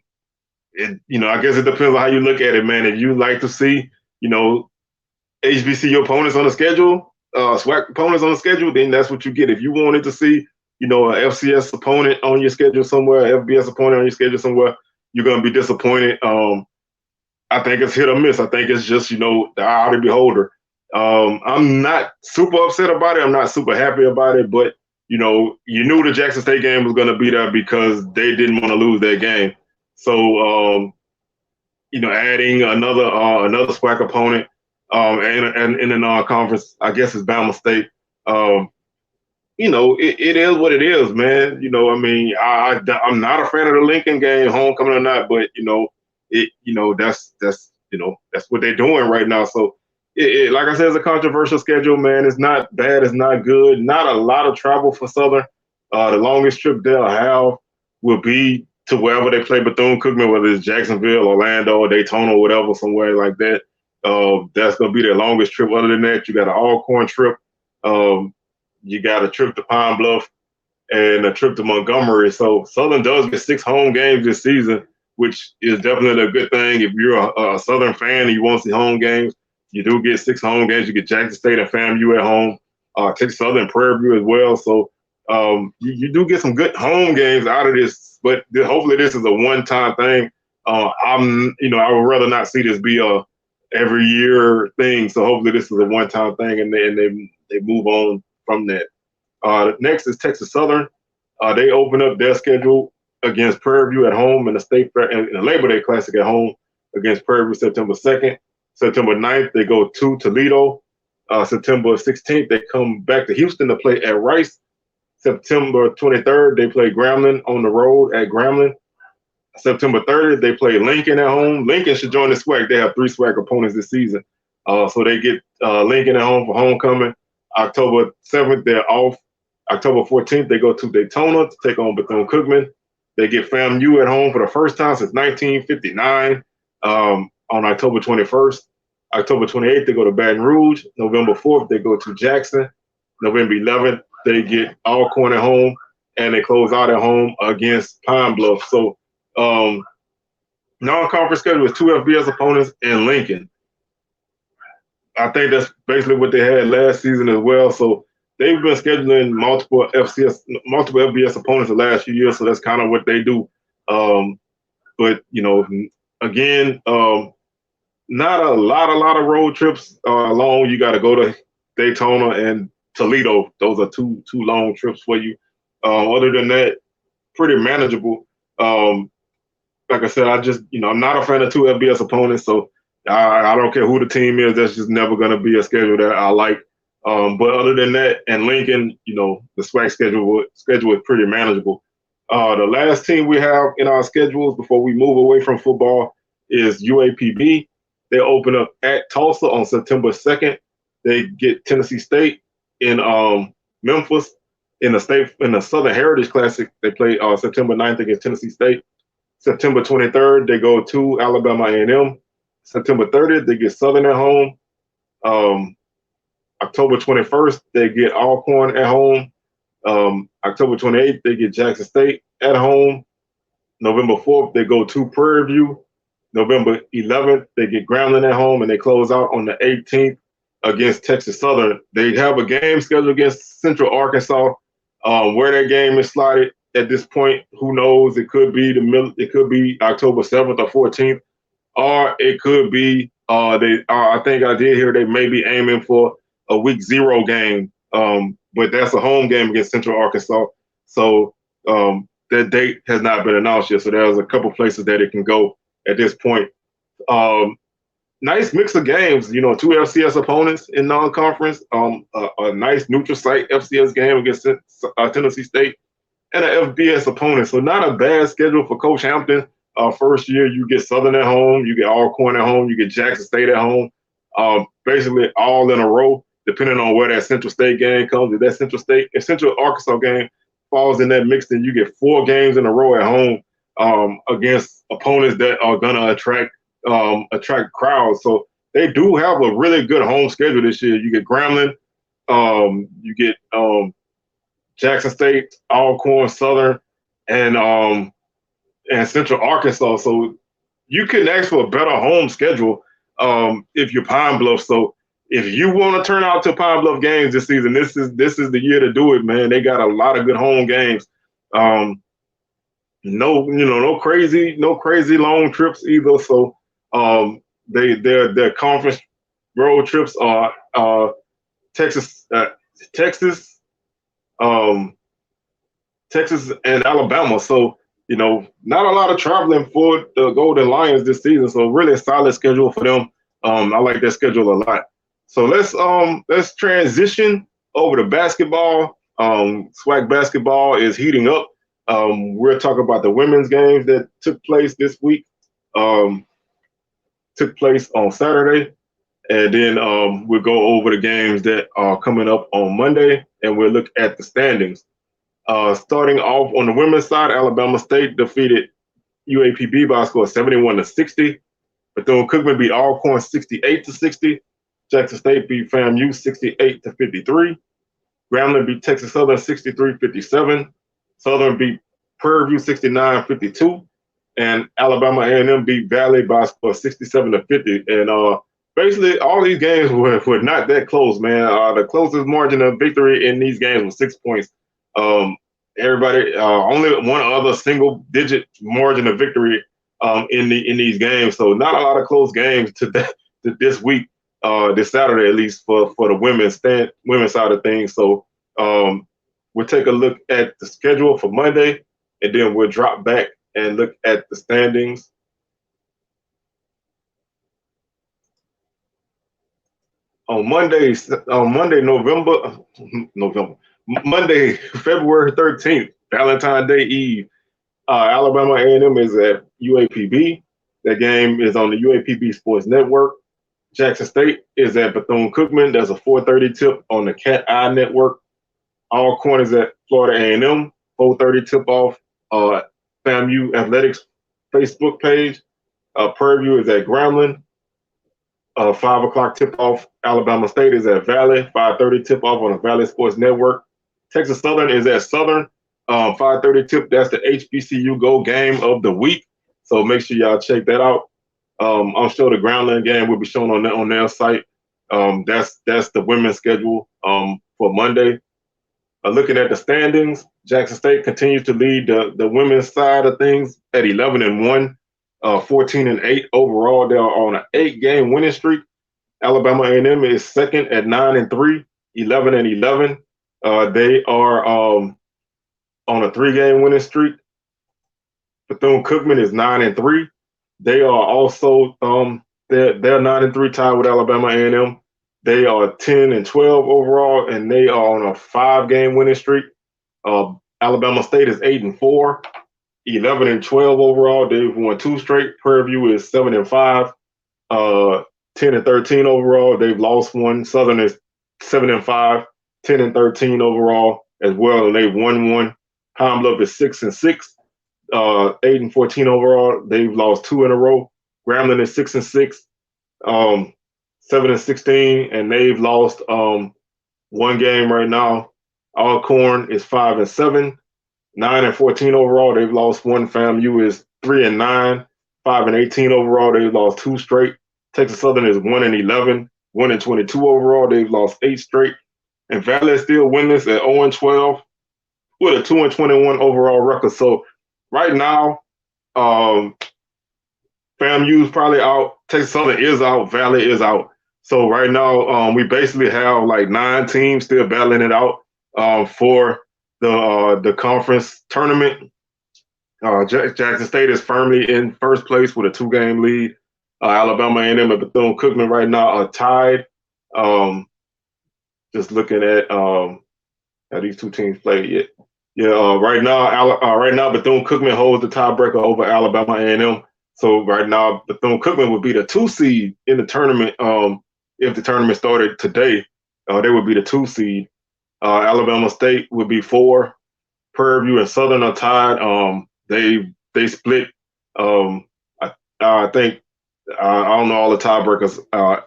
[SPEAKER 1] guess it depends on how you look at it, man. If you like to see, you know, HBCU opponents on the schedule, SWAC opponents on the schedule, then that's what you get. If you wanted to see, you know, an FCS opponent on your schedule somewhere, FBS opponent on your schedule somewhere, you're going to be disappointed. I think it's hit or miss. I think it's just, you know, the eye of the beholder. I'm not super upset about it. I'm not super happy about it, but, you know, you knew the Jackson State game was going to be there because they didn't want to lose that game. So adding another SWAC opponent, and in the non-conference, I guess it's Bama State. It is what it is, man. I mean, I'm not a fan of the Lincoln game, homecoming or not, but that's what they're doing right now. So, like I said, it's a controversial schedule, man. It's not bad, it's not good. Not a lot of travel for Southern. The longest trip they'll have will be to wherever they play Bethune-Cookman, whether it's Jacksonville, Orlando, or Daytona, or whatever, somewhere like that. That's going to be their longest trip. Other than that, you got an Alcorn trip. You got a trip to Pine Bluff and a trip to Montgomery. So Southern does get 6 home games this season, which is definitely a good thing. If you're a Southern fan and you want to see home games, you do get 6 home games. You get Jackson State and FAMU at home, Texas Southern, Prairie View as well. So you do get some good home games out of this, but hopefully this is a one-time thing. I would rather not see this be a every year thing. So hopefully this is a one-time thing, and they move on from that. Next is Texas Southern. They open up their schedule against Prairie View at home in the Labor Day Classic at home against Prairie View September 2nd. September 9th, they go to Toledo. September 16th, they come back to Houston to play at Rice. September 23rd, they play Grambling on the road at Grambling. September 30th, they play Lincoln at home. Lincoln should join the SWAC. They have 3 SWAC opponents this season. So they get Lincoln at home for homecoming. October 7th, they're off. October 14th, they go to Daytona to take on Bethune-Cookman. They get FAMU at home for the first time since 1959 on October 21st. October 28th, they go to Baton Rouge. November 4th, they go to Jackson. November 11th, they get Alcorn at home, and they close out at home against Pine Bluff. So non-conference schedule is 2 FBS opponents in Lincoln. I think that's basically what they had last season as well. So they've been scheduling multiple FBS opponents the last few years. So that's kind of what they do. But again, not a lot of road trips long. You got to go to Daytona and Toledo. Those are two long trips for you. Other than that, pretty manageable. Like I said, I'm not a fan of 2 FBS opponents, so I don't care who the team is. That's just never going to be a schedule that I like. But other than that, and Lincoln, the SWAC schedule is pretty manageable. The last team we have in our schedules before we move away from football is UAPB. They open up at Tulsa on September 2nd. They get Tennessee State in Memphis in the Southern Heritage Classic. They play September 9th against Tennessee State. September 23rd, they go to Alabama A&M. September 30th, they get Southern at home. October 21st, they get Alcorn at home. October 28th, they get Jackson State at home. November 4th, they go to Prairie View. November 11th, they get Grambling at home, and they close out on the 18th against Texas Southern. They have a game scheduled against Central Arkansas. Where that game is slotted at this point, who knows? It could be it could be October 7th or 14th, or it could be I think I did hear they may be aiming for a week 0 game, but that's a home game against Central Arkansas. So that date has not been announced yet. So there's a couple places that it can go at this point. Nice mix of games, 2 FCS opponents in non-conference, a nice neutral site FCS game against Tennessee State, and an FBS opponent. So not a bad schedule for Coach Hampton. First year, you get Southern at home, you get Alcorn at home, you get Jackson State at home, basically all in a row, depending on where that Central State game comes. If Central Arkansas game falls in that mix, then you get 4 games in a row at home against opponents that are going to attract crowds. So they do have a really good home schedule this year. You get Grambling, you get Jackson State, Alcorn, Southern, and Central Arkansas. So you can ask for a better home schedule if you're Pine Bluff. So if you want to turn out to Pine Bluff games this season, this is the year to do it, man. They got a lot of good home games. No crazy long trips either. So their conference road trips are Texas, Texas and Alabama. So not a lot of traveling for the Golden Lions this season, so really a solid schedule for them. I like that schedule a lot. So let's transition over to basketball. SWAC basketball is heating up. We'll talk about the women's games that took place this week. Um, took place on Saturday, and then we'll go over the games that are coming up on Monday, and we'll look at the standings. Starting off on the women's side, Alabama State defeated UAPB by a score of 71-60. Bethune-Cookman beat Alcorn 68-60. Jackson State beat FAMU 68-53. Grambling beat Texas Southern 63-57. Southern beat Prairie View 69-52. And Alabama A&M beat Valley by a score of 67-50. And basically, all these games were not that close, man. The closest margin of victory in these games was 6 points. Everybody, only one other single-digit margin of victory in these games. So not a lot of close games to this week, this Saturday at least for the women's side of things. So we'll take a look at the schedule for Monday, and then we'll drop back and look at the standings. Monday, February 13th, Valentine's Day Eve, Alabama A&M is at UAPB. That game is on the UAPB Sports Network. Jackson State is at Bethune-Cookman. There's a 4:30 tip on the Cat Eye Network. Alcorn is at Florida A&M. 4:30 tip off FAMU Athletics Facebook page. Prairie View is at Grambling. 5 o'clock tip off. Alabama State is at Valley. 5:30 tip off on the Valley Sports Network. Texas Southern is at Southern. 5:30 tip. That's the HBCU Go game of the week. So make sure y'all check that out. I'm sure the Groundland game will be shown on their site. That's the women's schedule for Monday. Looking at the standings, Jackson State continues to lead the women's side of things at 11-1, 14-8 overall. They are on an 8-game winning streak. Alabama A&M is second at 9-3, 11-11. They are on a 3-game winning streak. Bethune-Cookman is 9-3. They are also they're 9-3 tied with Alabama A&M. They are 10-12 overall, and they are on a 5-game winning streak. Alabama State is 8-4, 11-12 overall. They've won 2 straight. Prairie View is 7-5, 10-13 overall. They've lost 1. Southern is 7-5, 10-13 overall as well, and they've won 1. Pine Bluff is 6-6. 8-14 overall. They've lost 2 in a row. Grambling is 6-6, 7-16, and they've lost 1 game right now. Alcorn is 5-7, 9-14 overall. They've lost 1. FAMU is 3-9, 5-18 overall. They've lost 2 straight. Texas Southern is 1-11, 1-22 overall. They've lost 8 straight. And Valley is still winless at 0-12 with a 2-21 overall record. So right now, FAMU is probably out. Texas Southern is out. Valley is out. So right now, we basically have like 9 teams still battling it out for the conference tournament. Jackson State is firmly in first place with a 2-game lead. Alabama A&M and Bethune-Cookman right now are tied. Just looking at how these 2 teams play. Right now Bethune-Cookman holds the tiebreaker over Alabama A&M. So right now Bethune-Cookman would be the 2 seed in the tournament. If the tournament started today, they would be the 2 seed. Alabama State would be 4. Prairie View and Southern are tied. They split. I think I don't know all the tiebreakers.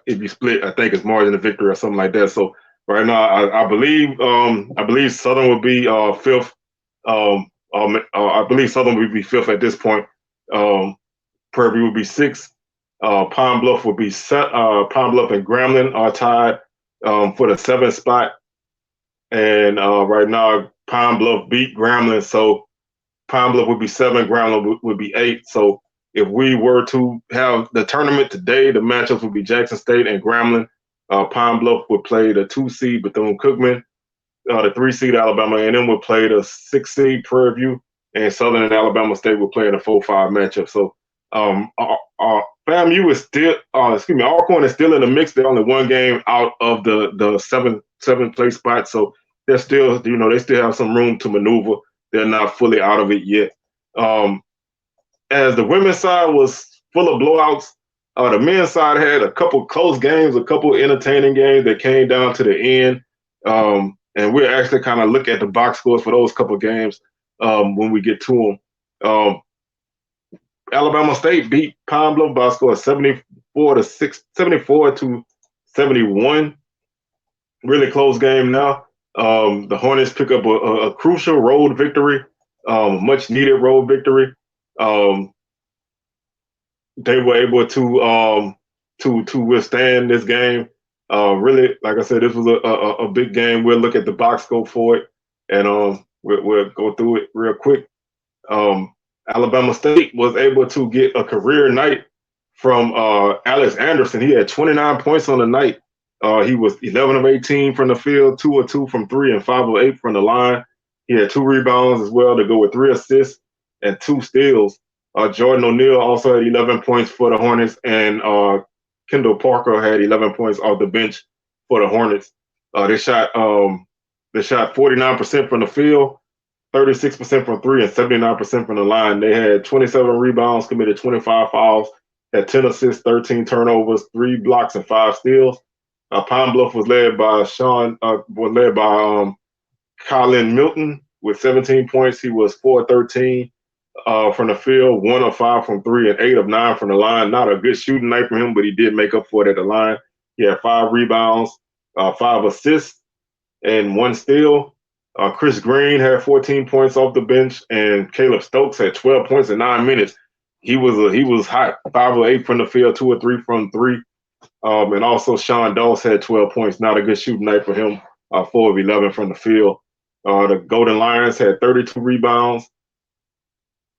[SPEAKER 1] If you split, I think it's margin of victory or something like that. So right now, I believe Southern will be 5th. I believe Southern will be 5th at this point. Prairie View will be 6th. Pine Bluff will be Pine Bluff and Grambling are tied for the 7th spot. And right now, Pine Bluff beat Grambling, so Pine Bluff would be 7, Grambling would be 8. So if we were to have the tournament today, the matchups would be Jackson State and Grambling. Pine Bluff would play the 2 seed Bethune-Cookman. The 3 seed Alabama A&M would play the 6 seed Prairie View, and Southern and Alabama State will play in a 4-5 matchup. So FAMU is still, Alcorn is still in the mix. They're only one game out of the seventh place spot, so they're still, they still have some room to maneuver. They're not fully out of it yet. As the women's side was full of blowouts, the men's side had a couple close games, a couple entertaining games that came down to the end. And we'll actually kind of look at the box scores for those couple games when we get to them. Alabama State beat Pine Bluff by a score of 74 to 71. Really close game now. The Hornets pick up a crucial road victory, much needed road victory. They were able to withstand this game. Really, like I said, this was a big game. We'll look at the box score for it, and we'll go through it real quick. Alabama State was able to get a career night from Alex Anderson. He had 29 points on the night. He was 11 of 18 from the field, 2 of 2 from 3, and 5 of 8 from the line. He had 2 rebounds as well to go with 3 assists and 2 steals. Jordan O'Neal also had 11 points for the Hornets, and Kendall Parker had 11 points off the bench for the Hornets. They shot 49% from the field, 36% from 3, and 79% from the line. They had 27 rebounds, committed 25 fouls, had 10 assists, 13 turnovers, 3 blocks, and 5 steals. Pine Bluff was led by Colin Milton with 17 points. He was 4-13 from the field, 1 of 5 from 3, and 8 of 9 from the line. Not a good shooting night for him, but he did make up for it at the line. He had 5 rebounds, 5 assists, and 1 steal. Chris Green had 14 points off the bench, and Caleb Stokes had 12 points in 9 minutes. He was hot, 5 of 8 from the field, 2 of 3 from 3. And also Sean Dawes had 12 points. Not a good shooting night for him, 4 of 11 from the field. The Golden Lions had 32 rebounds.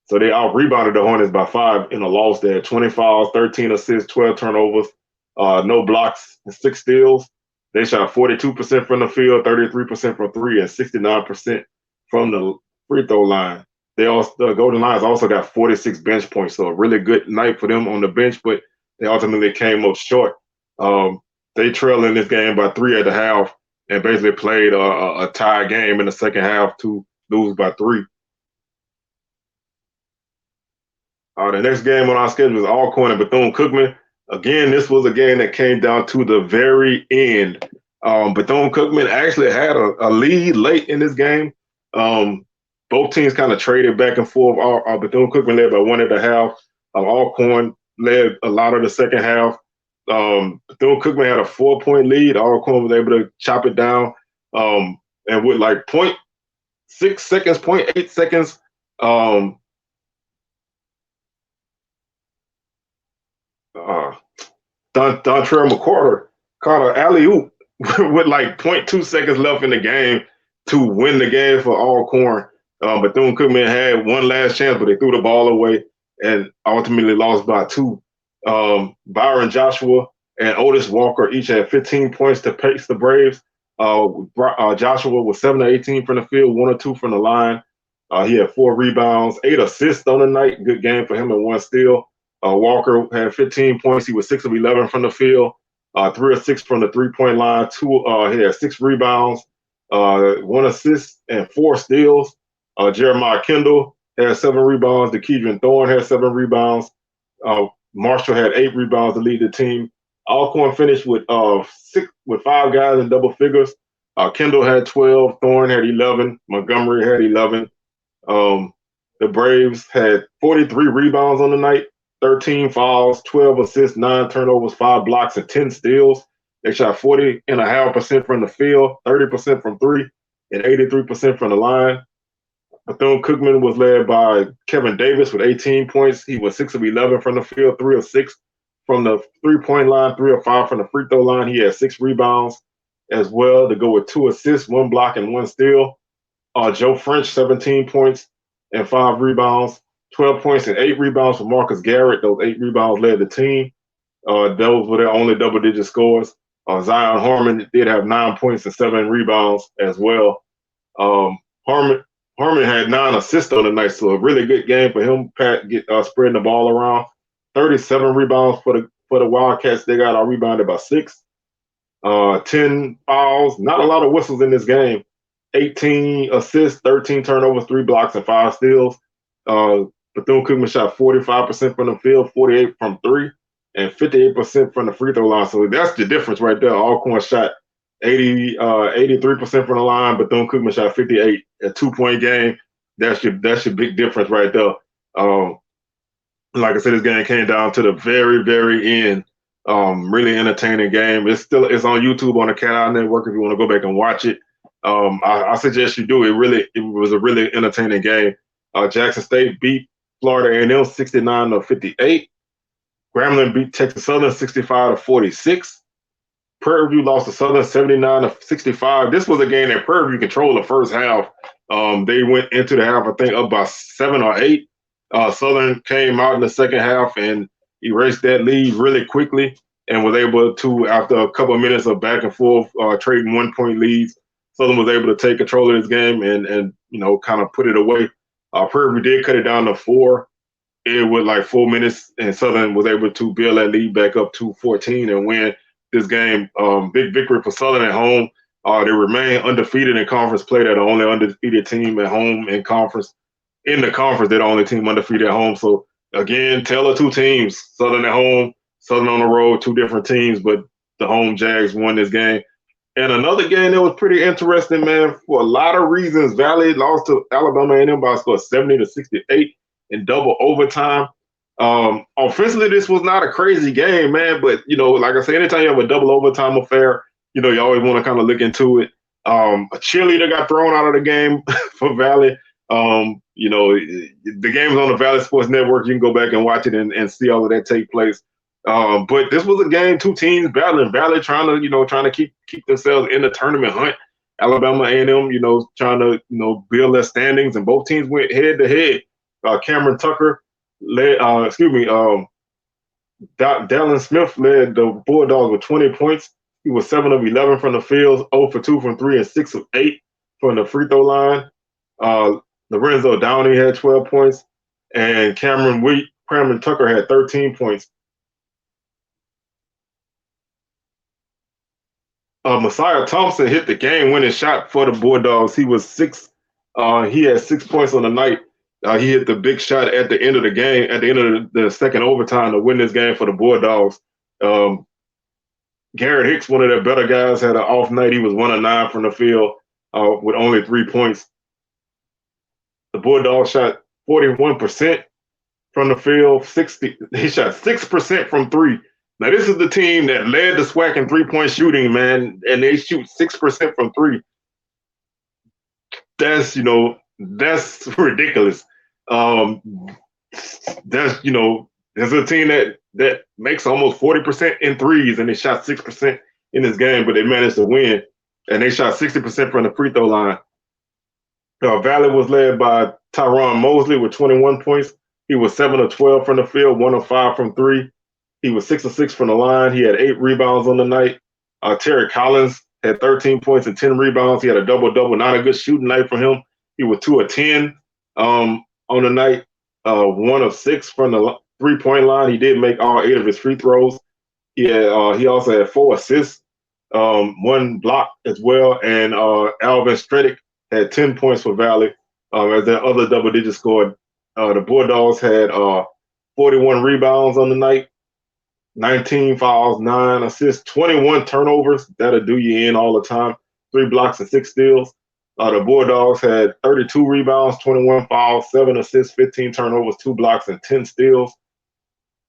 [SPEAKER 1] So they out-rebounded the Hornets by 5 in a loss. They had 20 fouls, 13 assists, 12 turnovers, no blocks, and 6 steals. They shot 42% from the field, 33% from 3, and 69% from the free throw line. The Golden Lions also got 46 bench points, so a really good night for them on the bench, but they ultimately came up short. They trailed in this game by 3 at the half and basically played a tie game in the second half to lose by 3. The next game on our schedule is Alcorn and Bethune-Cookman. Again, this was a game that came down to the very end. Bethune-Cookman actually had a lead late in this game. Both teams kind of traded back and forth. Bethune-Cookman led by 1 at the half. Alcorn led a lot of the second half. Bethune-Cookman had a 4-point lead. Alcorn was able to chop it down. And with like 0.6 seconds, 0.8 seconds, Dontrell McCarter caught an alley-oop with like 0.2 seconds left in the game to win the game for Alcorn. Bethune-Cookman had one last chance, but they threw the ball away and ultimately lost by 2. Byron Joshua and Otis Walker each had 15 points to pace the Braves. Joshua was 7 of 18 from the field, 1 or 2 from the line. He had 4 rebounds, 8 assists on the night. Good game for him and 1 steal. Walker had 15 points. He was 6 of 11 from the field, 3 of 6 from the 3-point line. He had 6 rebounds, 1 assist, and 4 steals. Jeremiah Kendall had 7 rebounds. DeKeidron Thorne had 7 rebounds. Marshall had 8 rebounds to lead the team. Alcorn finished with 5 guys in double figures. Kendall had 12. Thorne had 11. Montgomery had 11. The Braves had 43 rebounds on the night. 13 fouls, 12 assists, 9 turnovers, 5 blocks, and 10 steals. They shot 40.5% from the field, 30% from 3, and 83% from the line. Bethune-Cookman was led by Kevin Davis with 18 points. He was 6 of 11 from the field, 3 of 6 from the 3-point line, 3 of 5 from the free throw line. He had 6 rebounds as well to go with 2 assists, 1 block, and 1 steal. Joe French, 17 points and 5 rebounds. 12 points and 8 rebounds for Marcus Garrett. Those 8 rebounds led the team. Those were their only double-digit scores. Zion Harmon did have 9 points and 7 rebounds as well. Harmon Harmon had 9 assists on the night, so a really good game for him. Pat spreading the ball around. 37 rebounds for the Wildcats. They got out rebounded by 6. 10 fouls. Not a lot of whistles in this game. 18 assists, 13 turnovers, 3 blocks, and 5 steals. Bethune-Cookman shot 45% from the field, 48 from 3, and 58% from the free throw line. So that's the difference right there. Alcorn shot 83% from the line. Bethune-Cookman shot 58. A 2-point game. That's your big difference right there. Like I said, this game came down to the very, very end. Really entertaining game. It's on YouTube on the Cat Eye Network if you want to go back and watch it. I suggest you do. It was a really entertaining game. Jackson State beat Florida A&M 69-58. Grambling beat Texas Southern 65-46. Prairie View lost to Southern 79-65. This was a game that Prairie View controlled the first half. They went into the half, I think, up by 7 or 8. Southern came out in the second half and erased that lead really quickly and was able to, after a couple of minutes of back and forth, trading 1-point leads, Southern was able to take control of this game and kind of put it away. Prairie View did cut it down to 4. It was like 4 minutes, and Southern was able to build that lead back up to 14 and win this game. Big victory for Southern at home. They remain undefeated in conference play. They're the only undefeated team at home in conference. In the conference, they're the only team undefeated at home. So, again, tale of 2 teams. Southern at home, Southern on the road, 2 different teams, but the home Jags won this game. And another game that was pretty interesting, man, for a lot of reasons. Valley lost to Alabama A&M by a score of 70-68 in double overtime. Offensively, this was not a crazy game, man, but, like I said, anytime you have a double overtime affair, you always want to kind of look into it. A cheerleader got thrown out of the game for Valley. The game is on the Valley Sports Network. You can go back and watch it and see all of that take place. But this was a game, 2 teams battling. Valley trying to keep themselves in the tournament hunt. Alabama A&M, trying to, build their standings, and both teams went head to head. Cameron Tucker led, Dallin Smith led the Bulldogs with 20 points. He was 7 of 11 from the field, 0 for 2 from 3, and 6 of 8 from the free throw line. Lorenzo Downey had 12 points, and Cameron Tucker had 13 points. Messiah Thompson hit the game-winning shot for the Bulldogs. He was 6. He had 6 points on the night. He hit the big shot at the end of the game, at the end of the second overtime to win this game for the Bulldogs. Garrett Hicks, one of their better guys, had an off night. He was 1 of 9 from the field with only 3 points. The Bulldogs shot 41% from the field. He shot 6% from 3. Now, this is the team that led the SWAC in 3-point shooting, man, and they shoot 6% from 3. That's ridiculous. There's a team that makes almost 40% in threes, and they shot 6% in this game, but they managed to win, and they shot 60% from the free throw line. Valley was led by Tyron Mosley with 21 points. He was 7 of 12 from the field, 1 of 5 from 3. He was 6 of 6 from the line. He had 8 rebounds on the night. Terry Collins had 13 points and 10 rebounds. He had a double-double, not a good shooting night for him. He was 2 of 10 on the night, 1 of 6 from the 3-point line. He did make all 8 of his free throws. He also had 4 assists, 1 block as well. And Alvin Stredick had 10 points for Valley as their other double-digit scored. The Bulldogs had 41 rebounds on the night, 19 fouls, 9 assists, 21 turnovers. That'll do you in all the time. 3 blocks and 6 steals. The Bulldogs had 32 rebounds, 21 fouls, 7 assists, 15 turnovers, 2 blocks, and 10 steals.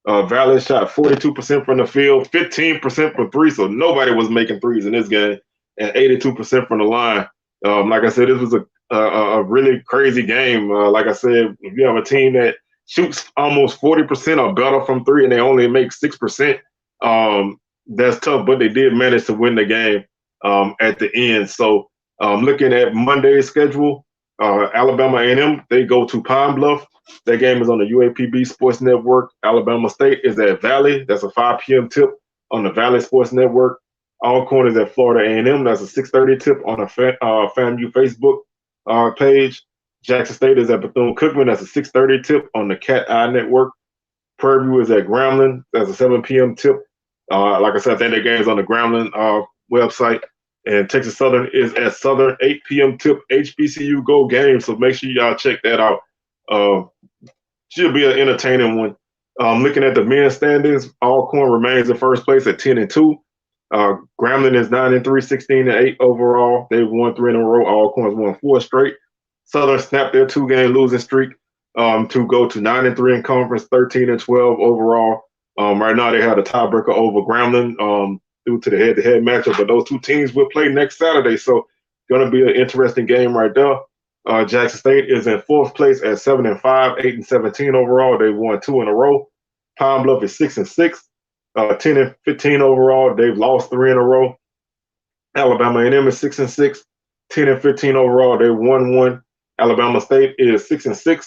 [SPEAKER 1] Valley shot 42% from the field, 15% from 3, so nobody was making threes in this game, and 82% from the line. Like I said, this was a really crazy game. Like I said, if you have a team that shoots almost 40% or better from 3 and they only make 6%, that's tough, but they did manage to win the game at the end. So looking at Monday's schedule, Alabama A&M, they go to Pine Bluff. That game is on the UAPB Sports Network. Alabama State is at Valley. That's a 5 p.m. tip on the Valley Sports Network. Alcorn is at Florida A&M. That's a 6:30 tip on the FAMU Facebook page. Jackson State is at Bethune-Cookman. That's a 6:30 tip on the Cat Eye Network. Prairie View is at Grambling. That's a 7 p.m. tip. Like I said, I think that game's on the Grambling website. And Texas Southern is at Southern, 8 p.m. tip, HBCU Go game. So make sure y'all check that out. Should be an entertaining one. Looking at the men's standings, Alcorn remains in first place at 10-2. Grambling is 9-3, 16-8 overall. They've won 3 in a row. Alcorn's won 4 straight. Southern snapped their 2-game losing streak to go to 9-3 in conference, 13-12 overall. Right now, they had a tiebreaker over Grambling due to the head-to-head matchup, but those two teams will play next Saturday, so going to be an interesting game right there. Jackson State is in 4th place at 7-5, 8-17 overall. They've won 2 in a row. Pine Bluff is 6-6, 10-15 overall. They've lost 3 in a row. Alabama A&M is 6-6, 10-15 overall. They've won 1. Alabama State is 6-6,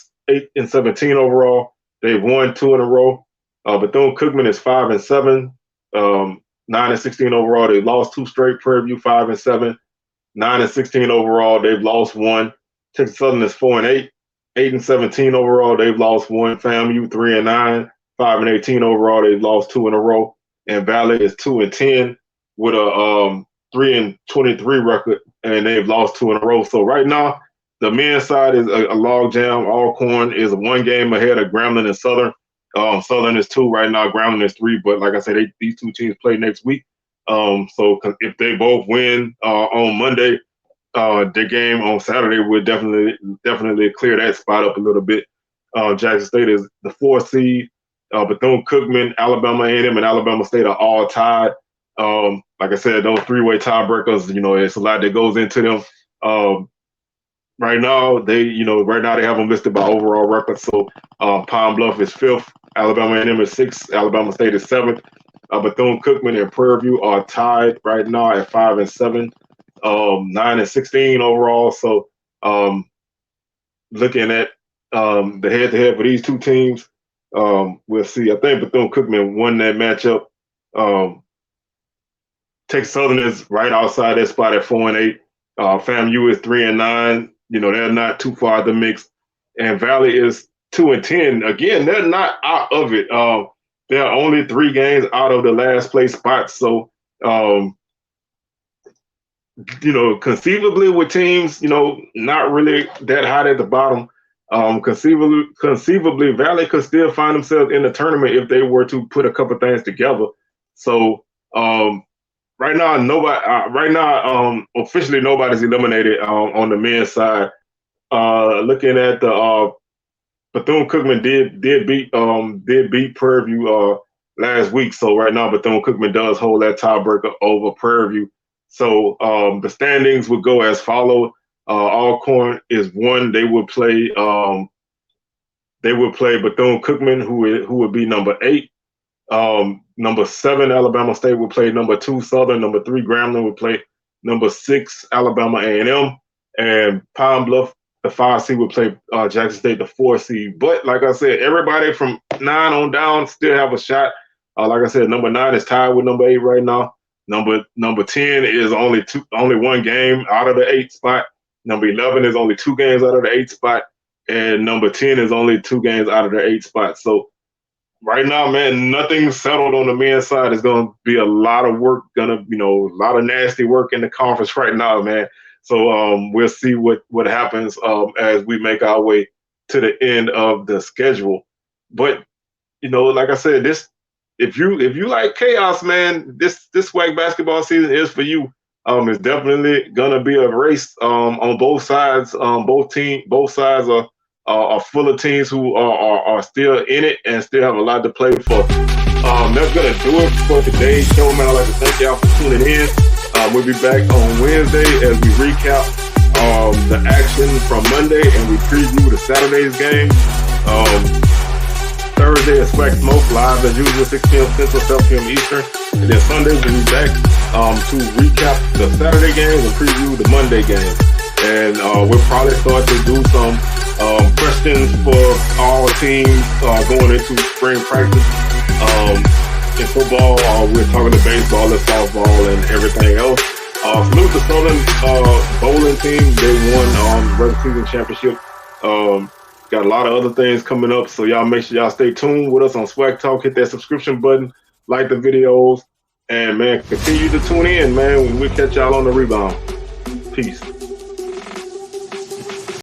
[SPEAKER 1] 8-17 overall. They've won 2 in a row. Bethune-Cookman is 5-7, 9-16 overall. They lost 2 straight. Prairie View 5-7, 9-16 overall. They've lost 1. Texas Southern is 4-8, 8-17 overall. They've lost 1. FAMU 3-9, 5-18 overall. They've lost 2 in a row. And Valley is 2-10 with a 3-23 record, and they've lost 2 in a row. So right now, the men's side is a log jam. Alcorn is 1 game ahead of Grambling and Southern. Southern is 2 right now. Grambling is 3. But like I said, these two teams play next week. So if they both win on Monday, the game on Saturday would definitely clear that spot up a little bit. Jackson State is the 4th seed. Bethune-Cookman, Alabama A&M, and Alabama State are all tied. Like I said, those 3-way tiebreakers, it's a lot that goes into them. Right now, they have them listed by overall record. So Pine Bluff is 5th, Alabama A&M is 6th, Alabama State is 7th. Bethune-Cookman and Prairie View are tied right now at 5-7, 9-16 overall. So looking at the head-to-head for these two teams, we'll see. I think Bethune-Cookman won that matchup. Texas Southern is right outside that spot at 4-8. FAMU is 3-9. They're not too far out the mix. And Valley is 2-10. Again, they're not out of it. They're only 3 games out of the last place spot. So, conceivably with teams, not really that hot at the bottom, conceivably Valley could still find themselves in the tournament if they were to put a couple things together. So, right now, officially nobody's eliminated on the men's side. Looking at the Bethune-Cookman did beat Prairie View last week. So right now Bethune-Cookman does hold that tiebreaker over Prairie View. So the standings would go as follows. Alcorn is 1. They would play Bethune-Cookman, who would be number 8. Number 7, Alabama State would play number 2, Southern. Number 3, Grambling would play number 6, Alabama A&M. And Pine Bluff, the 5 seed, would play Jackson State, the 4 seed. But like I said, everybody from 9 on down still have a shot. Like I said, number 9 is tied with number 8 right now. Number 10 is only 1 game out of the 8 spot. Number 11 is only 2 games out of the 8 spot. And number 10 is only 2 games out of the 8 spot. So right now, man, nothing's settled on the men's side. It's going to be a lot of work, a lot of nasty work in the conference right now, man. So we'll see what happens as we make our way to the end of the schedule. But, like I said, if you like chaos, man, this SWAC basketball season is for you. It's definitely going to be a race on both sides. Both sides are full of teams who are still in it and still have a lot to play for. That's going to do it for today's show, man. I'd like to thank y'all for tuning in. We'll be back on Wednesday as we recap the action from Monday and we preview the Saturday's game. Thursday is SWAC Smoke live as usual, 6 p.m. Central, 7 p.m. Eastern. And then Sunday we'll be back to recap the Saturday games and preview the Monday game. And we'll probably start to do some questions for all teams going into spring practice. In football, we're talking to baseball and softball and everything else. Salute the Southern bowling team. They won the regular season championship Got a lot of other things coming up, so y'all make sure y'all stay tuned with us on SWACTalk. Hit that subscription button, like the videos, and man, continue to tune in, man. We'll catch y'all on the rebound. Peace.